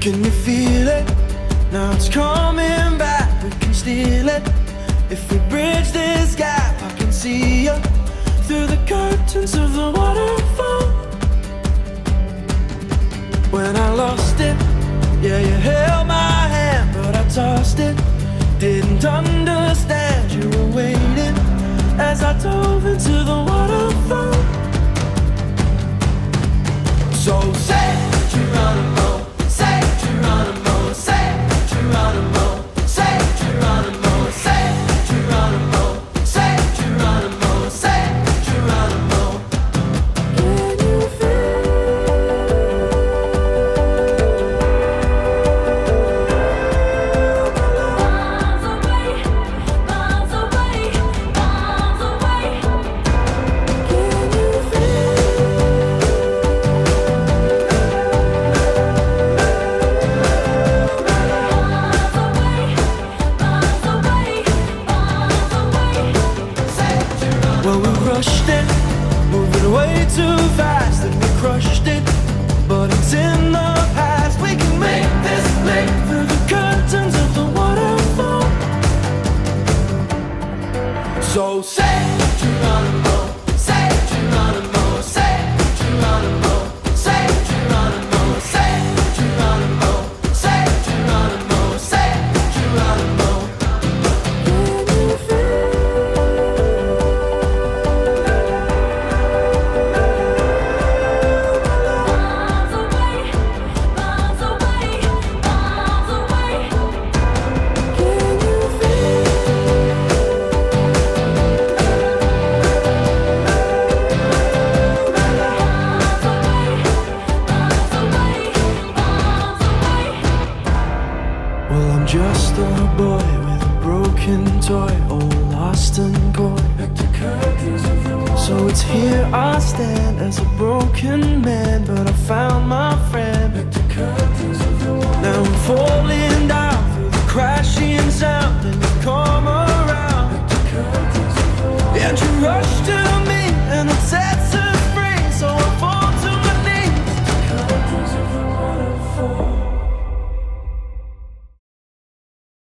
Can you feel it? Now it's coming back, we can steal it. If we bridge this gap, I can see you through the curtains of the waterfall. When I lost it, yeah, you held my hand, but I tossed it. Didn't understand you were waiting as I dove into the waterfall. So say Geronimo, say Geronimo, say Geronimo, say Geronimo, say Geronimo, say Geronimo, say Geronimo. Can you feel? Miles away, miles away, miles away. Can you feel? Well, we rushed it, moving way too fast, and we crushed it. But it's in the past. We can make this leap through the curtains of the waterfall. So say Geronimo, say Geronimo, say Geronimo, say Geronimo, say Geronimo, say Geronimo, say Geronimo. Can you feel? Miles away, miles away, miles away. Can you feel? Well, I'm just a boy with a broken toy, all lost and coy. So it's here I stand as a broken man, but I found my friend. Now I'm falling down through the crashing sound, and you come around, and you rush to me, and I tell